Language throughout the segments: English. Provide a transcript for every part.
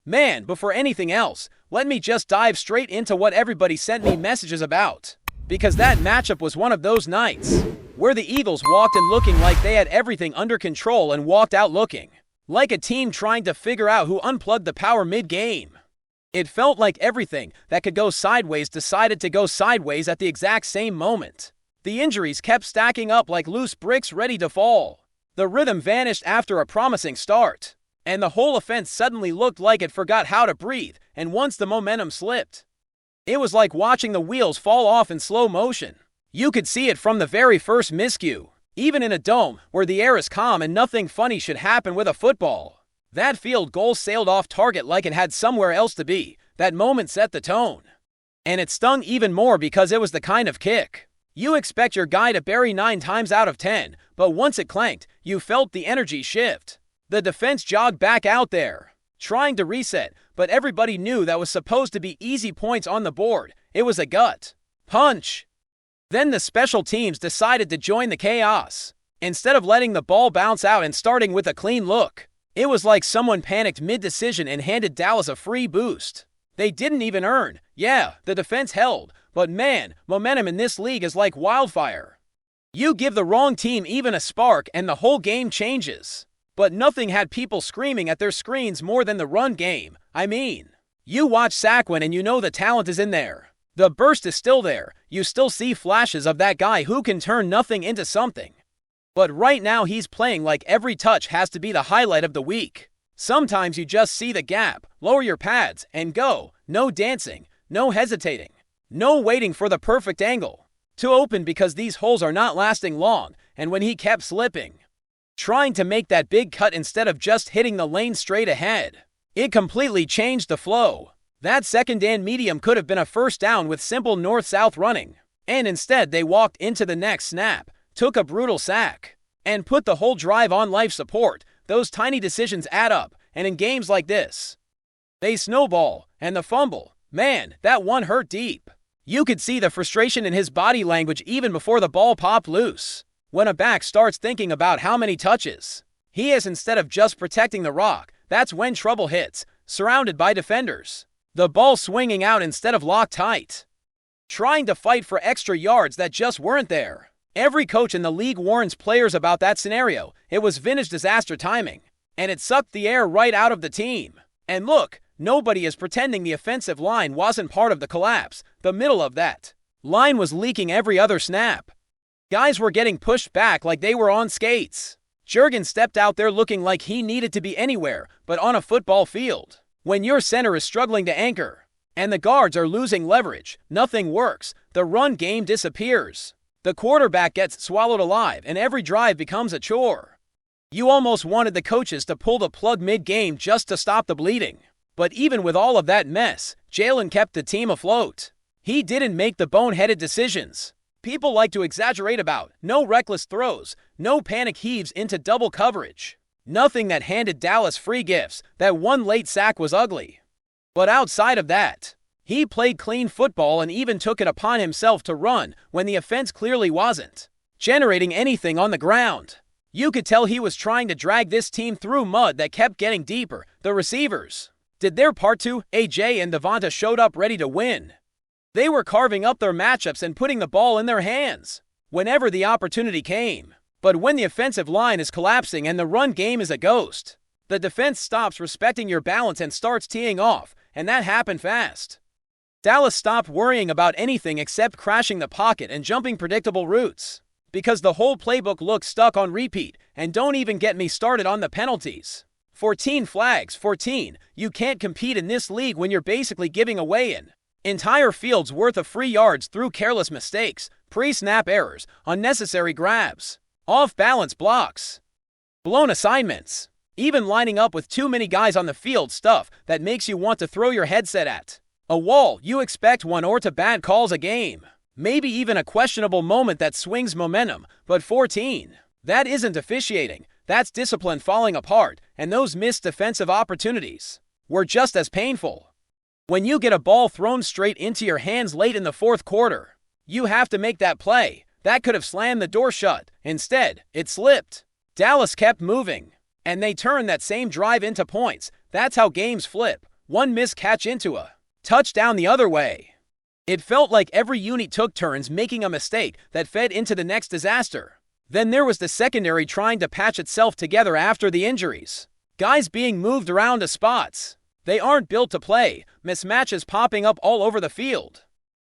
Man, before anything else, let me just dive straight into what everybody sent me messages about. Because that matchup was one of those nights where the Eagles walked in looking like they had everything under control and walked out looking like a team trying to figure out who unplugged the power mid-game. It felt like everything that could go sideways decided to go sideways at the exact same moment. The injuries kept stacking up like loose bricks ready to fall. The rhythm vanished after a promising start, and the whole offense suddenly looked like it forgot how to breathe, and once the momentum slipped, it was like watching the wheels fall off in slow motion. You could see it from the very first miscue. Even in a dome, where the air is calm and nothing funny should happen with a football, that field goal sailed off target like it had somewhere else to be. That moment set the tone. And it stung even more because it was the kind of kick you expect your guy to bury 9 times out of 10, but once it clanked, you felt the energy shift. The defense jogged back out there, trying to reset, but everybody knew that was supposed to be easy points on the board. It was a gut punch. Then the special teams decided to join the chaos. Instead of letting the ball bounce out and starting with a clean look, it was like someone panicked mid-decision and handed Dallas a free boost. They didn't even earn. Yeah, the defense held, but man, momentum in this league is like wildfire. You give the wrong team even a spark and the whole game changes. But nothing had people screaming at their screens more than the run game. I mean, you watch Saquon and you know the talent is in there. The burst is still there. You still see flashes of that guy who can turn nothing into something. But right now he's playing like every touch has to be the highlight of the week. Sometimes you just see the gap, lower your pads, and go. No dancing, no hesitating, no waiting for the perfect angle to open because these holes are not lasting long. And when he kept slipping, trying to make that big cut instead of just hitting the lane straight ahead, it completely changed the flow. That second and medium could have been a first down with simple north-south running. And instead they walked into the next snap, took a brutal sack, and put the whole drive on life support. Those tiny decisions add up, and in games like this, they snowball, and the fumble, man, that one hurt deep. You could see the frustration in his body language even before the ball popped loose. When a back starts thinking about how many touches he has instead of just protecting the rock, that's when trouble hits, surrounded by defenders. The ball swinging out instead of locked tight, trying to fight for extra yards that just weren't there. Every coach in the league warns players about that scenario. It was vintage disaster timing, and it sucked the air right out of the team. And look, nobody is pretending the offensive line wasn't part of the collapse. The middle of that line was leaking every other snap. Guys were getting pushed back like they were on skates. Jurgen stepped out there looking like he needed to be anywhere but on a football field. When your center is struggling to anchor, and the guards are losing leverage, nothing works. The run game disappears. The quarterback gets swallowed alive, and every drive becomes a chore. You almost wanted the coaches to pull the plug mid-game just to stop the bleeding. But even with all of that mess, Jalen kept the team afloat. He didn't make the boneheaded decisions people like to exaggerate about. No reckless throws, no panic heaves into double coverage. Nothing that handed Dallas free gifts. That one late sack was ugly. But outside of that, he played clean football and even took it upon himself to run when the offense clearly wasn't generating anything on the ground. You could tell he was trying to drag this team through mud that kept getting deeper. The receivers did their part too. AJ and Devonta showed up ready to win. They were carving up their matchups and putting the ball in their hands whenever the opportunity came. But when the offensive line is collapsing and the run game is a ghost, the defense stops respecting your balance and starts teeing off, and that happened fast. Dallas stopped worrying about anything except crashing the pocket and jumping predictable routes, because the whole playbook looked stuck on repeat. And don't even get me started on the penalties. 14 flags, 14. You can't compete in this league when you're basically giving away an entire field's worth of free yards through careless mistakes, pre-snap errors, unnecessary grabs, off-balance blocks, blown assignments, even lining up with too many guys on the field, stuff that makes you want to throw your headset at a wall. You expect 1 or 2 bad calls a game, maybe even a questionable moment that swings momentum, but 14. That isn't officiating. That's discipline falling apart, and those missed defensive opportunities were just as painful. When you get a ball thrown straight into your hands late in the fourth quarter, you have to make that play. That could have slammed the door shut. Instead, it slipped. Dallas kept moving, and they turned that same drive into points. That's how games flip. one missed catch into a touchdown the other way. It felt like every unit took turns making a mistake that fed into the next disaster. Then there was the secondary trying to patch itself together after the injuries. Guys being moved around to spots they aren't built to play, mismatches popping up all over the field.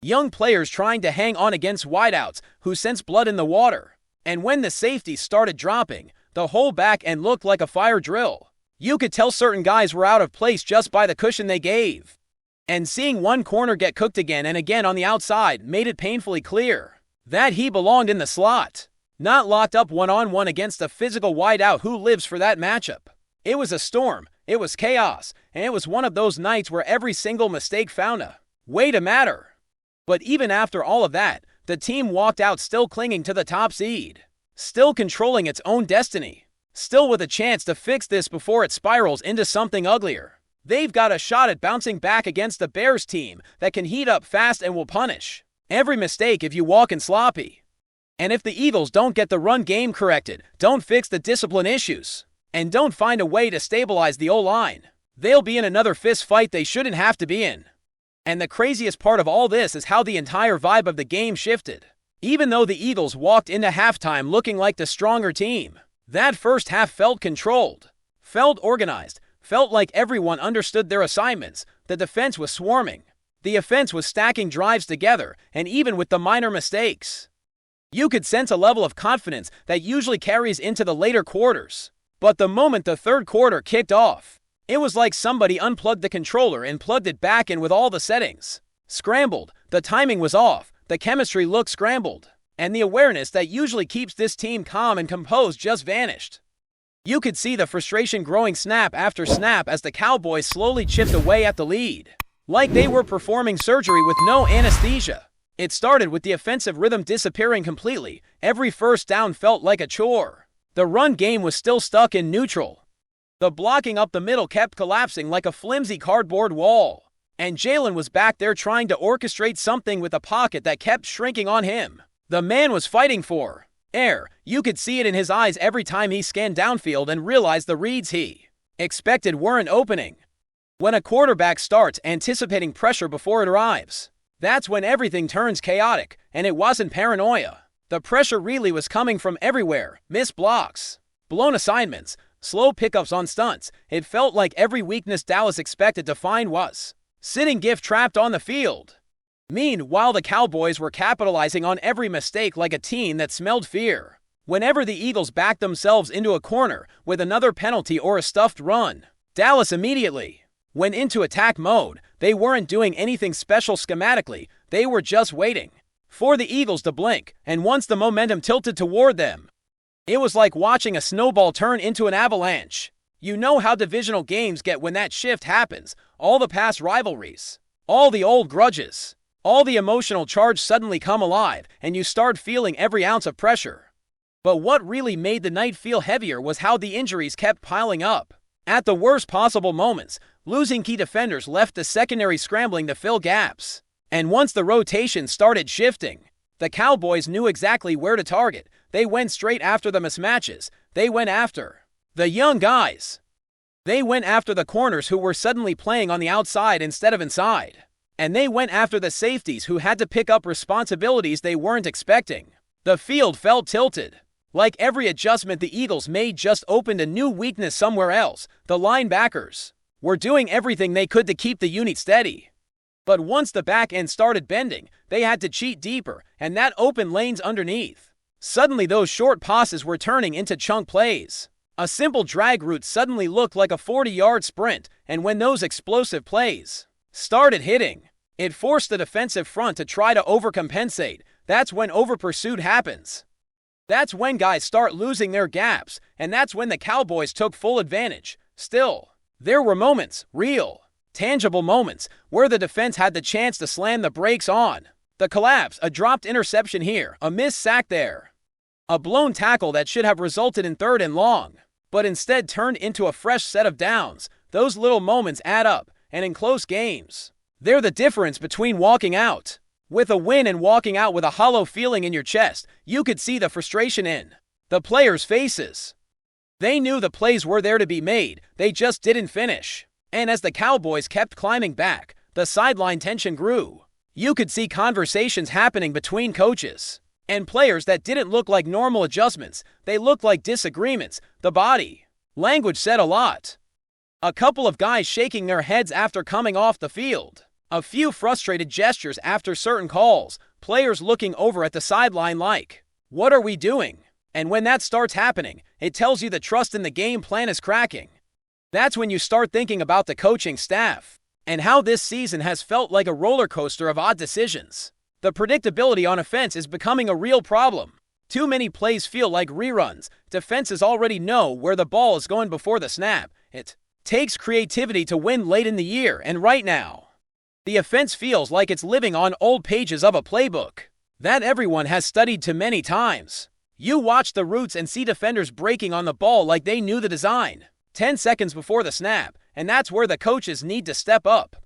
Young players trying to hang on against wideouts who sense blood in the water. And when the safeties started dropping, the whole back end looked like a fire drill. You could tell certain guys were out of place just by the cushion they gave. And seeing one corner get cooked again and again on the outside made it painfully clear that he belonged in the slot, not locked up one-on-one against a physical wideout who lives for that matchup. It was a storm, it was chaos, and it was one of those nights where every single mistake found a way to matter. But even after all of that, the team walked out still clinging to the top seed, still controlling its own destiny, still with a chance to fix this before it spirals into something uglier. They've got a shot at bouncing back against the Bears team that can heat up fast and will punish every mistake if you walk in sloppy. And if the Eagles don't get the run game corrected, don't fix the discipline issues, and don't find a way to stabilize the O-line, they'll be in another fist fight they shouldn't have to be in. And the craziest part of all this is how the entire vibe of the game shifted. Even though the Eagles walked into halftime looking like the stronger team, that first half felt controlled, felt organized, felt like everyone understood their assignments. The defense was swarming. The offense was stacking drives together, and even with the minor mistakes, you could sense a level of confidence that usually carries into the later quarters. But the moment the third quarter kicked off, it was like somebody unplugged the controller and plugged it back in with all the settings scrambled. The timing was off, the chemistry looked scrambled, and the awareness that usually keeps this team calm and composed just vanished. You could see the frustration growing snap after snap as the Cowboys slowly chipped away at the lead, like they were performing surgery with no anesthesia. It started with the offensive rhythm disappearing completely. Every first down felt like a chore. The run game was still stuck in neutral. The blocking up the middle kept collapsing like a flimsy cardboard wall. And Jalen was back there trying to orchestrate something with a pocket that kept shrinking on him. The man was fighting for air. You could see it in his eyes every time he scanned downfield and realized the reads he expected weren't opening. When a quarterback starts anticipating pressure before it arrives, that's when everything turns chaotic, and it wasn't paranoia. The pressure really was coming from everywhere. Missed blocks, blown assignments, slow pickups on stunts. It felt like every weakness Dallas expected to find was sitting gift trapped on the field. Meanwhile, the Cowboys were capitalizing on every mistake like a team that smelled fear. Whenever the Eagles backed themselves into a corner with another penalty or a stuffed run, Dallas immediately went into attack mode. They weren't doing anything special schematically. They were just waiting for the Eagles to blink, and once the momentum tilted toward them, it was like watching a snowball turn into an avalanche. You know how divisional games get when that shift happens. All the past rivalries, all the old grudges, all the emotional charge suddenly come alive, and you start feeling every ounce of pressure. But what really made the night feel heavier was how the injuries kept piling up. At the worst possible moments, losing key defenders left the secondary scrambling to fill gaps. And once the rotation started shifting, the Cowboys knew exactly where to target. They went straight after the mismatches. They went after the young guys. They went after the corners who were suddenly playing on the outside instead of inside. And they went after the safeties who had to pick up responsibilities they weren't expecting. The field felt tilted. Like every adjustment the Eagles made just opened a new weakness somewhere else. The linebackers were doing everything they could to keep the unit steady. But once the back end started bending, they had to cheat deeper, and that opened lanes underneath. Suddenly those short passes were turning into chunk plays. A simple drag route suddenly looked like a 40-yard sprint, and when those explosive plays started hitting, it forced the defensive front to try to overcompensate. That's when overpursuit happens. That's when guys start losing their gaps, and that's when the Cowboys took full advantage. Still, there were moments, real, tangible moments, where the defense had the chance to slam the brakes on. The collapse, a dropped interception here, a missed sack there, a blown tackle that should have resulted in 3rd and long, but instead turned into a fresh set of downs. Those little moments add up, and in close games, they're the difference between walking out with a win and walking out with a hollow feeling in your chest. You could see the frustration in the players' faces. They knew the plays were there to be made, they just didn't finish. And as the Cowboys kept climbing back, the sideline tension grew. You could see conversations happening between coaches and players that didn't look like normal adjustments. They looked like disagreements. The body language said a lot. A couple of guys shaking their heads after coming off the field. A few frustrated gestures after certain calls. Players looking over at the sideline like, "What are we doing?" And when that starts happening, it tells you the trust in the game plan is cracking. That's when you start thinking about the coaching staff and how this season has felt like a roller coaster of odd decisions. The predictability on offense is becoming a real problem. Too many plays feel like reruns. Defenses already know where the ball is going before the snap. It takes creativity to win late in the year, and right now, the offense feels like it's living on old pages of a playbook that everyone has studied too many times. You watch the routes and see defenders breaking on the ball like they knew the design 10 seconds before the snap, and that's where the coaches need to step up.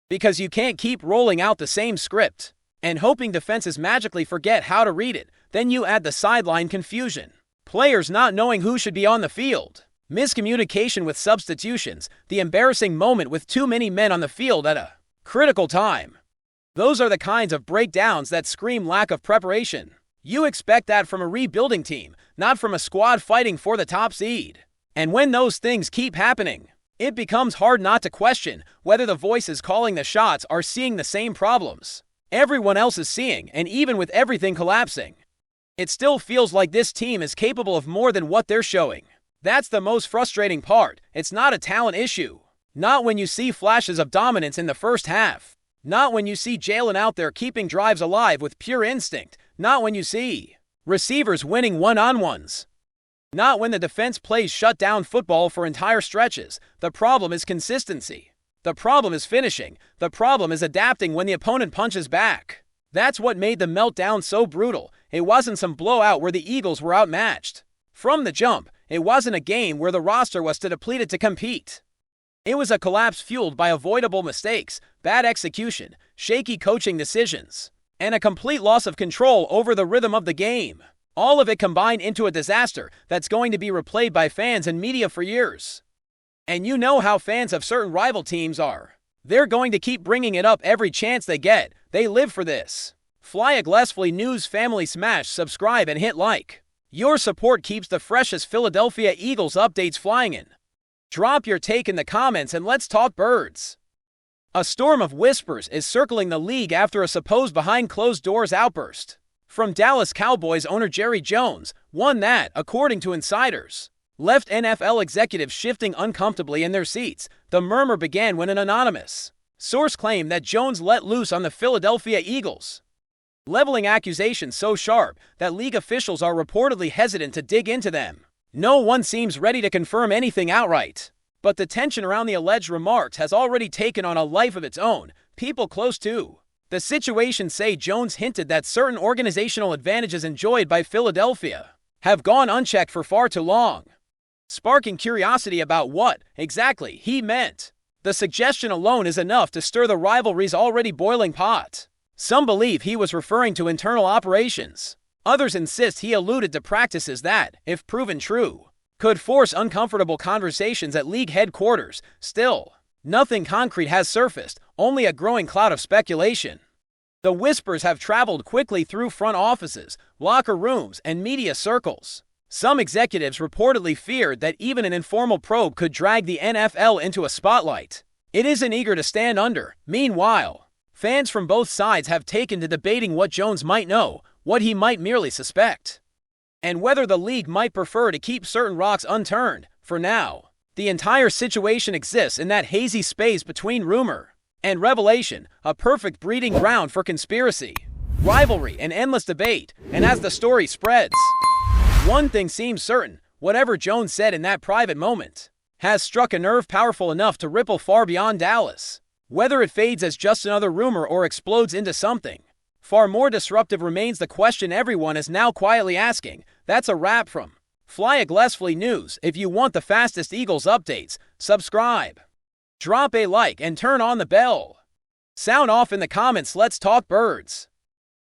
Because you can't keep rolling out the same script and hoping defenses magically forget how to read it. Then you add the sideline confusion. Players not knowing who should be on the field. Miscommunication with substitutions. The embarrassing moment with too many men on the field at a critical time. Those are the kinds of breakdowns that scream lack of preparation. You expect that from a rebuilding team, not from a squad fighting for the top seed. And when those things keep happening, it becomes hard not to question whether the voices calling the shots are seeing the same problems everyone else is seeing, and even with everything collapsing, it still feels like this team is capable of more than what they're showing. That's the most frustrating part. It's not a talent issue. Not when you see flashes of dominance in the first half. Not when you see Jalen out there keeping drives alive with pure instinct. Not when you see receivers winning one-on-ones. Not when the defense plays shutdown football for entire stretches. The problem is consistency. The problem is finishing. The problem is adapting when the opponent punches back. That's what made the meltdown so brutal. It wasn't some blowout where the Eagles were outmatched. From the jump, it wasn't a game where the roster was too depleted to compete. It was a collapse fueled by avoidable mistakes, bad execution, shaky coaching decisions, and a complete loss of control over the rhythm of the game. All of it combined into a disaster that's going to be replayed by fans and media for years. And you know how fans of certain rival teams are. They're going to keep bringing it up every chance they get. They live for this. FlyEaglesFly News family, smash subscribe and hit like. Your support keeps the freshest Philadelphia Eagles updates flying in. Drop your take in the comments and let's talk birds. A storm of whispers is circling the league after a supposed behind-closed-doors outburst from Dallas Cowboys owner Jerry Jones, one that, according to insiders, left NFL executives shifting uncomfortably in their seats. The murmur began when an anonymous source claimed that Jones let loose on the Philadelphia Eagles, leveling accusations so sharp that league officials are reportedly hesitant to dig into them. No one seems ready to confirm anything outright, but the tension around the alleged remarks has already taken on a life of its own. People close to the situation say Jones hinted that certain organizational advantages enjoyed by Philadelphia have gone unchecked for far too long, sparking curiosity about what exactly he meant. The suggestion alone is enough to stir the rivalry's already boiling pot. Some believe he was referring to internal operations. Others insist he alluded to practices that, if proven true, could force uncomfortable conversations at league headquarters. Still, nothing concrete has surfaced, only a growing cloud of speculation. The whispers have traveled quickly through front offices, locker rooms, and media circles. Some executives reportedly feared that even an informal probe could drag the NFL into a spotlight it isn't eager to stand under. Meanwhile, fans from both sides have taken to debating what Jones might know, what he might merely suspect, and whether the league might prefer to keep certain rocks unturned. For now, the entire situation exists in that hazy space between rumor and revelation, a perfect breeding ground for conspiracy, rivalry, and endless debate. And as the story spreads, one thing seems certain: whatever Jones said in that private moment has struck a nerve powerful enough to ripple far beyond Dallas. Whether it fades as just another rumor or explodes into something far more disruptive remains the question everyone is now quietly asking. That's a wrap from FlyEaglesFly News. If you want the fastest Eagles updates, subscribe, drop a like, and turn on the bell. Sound off in the comments. Let's talk birds.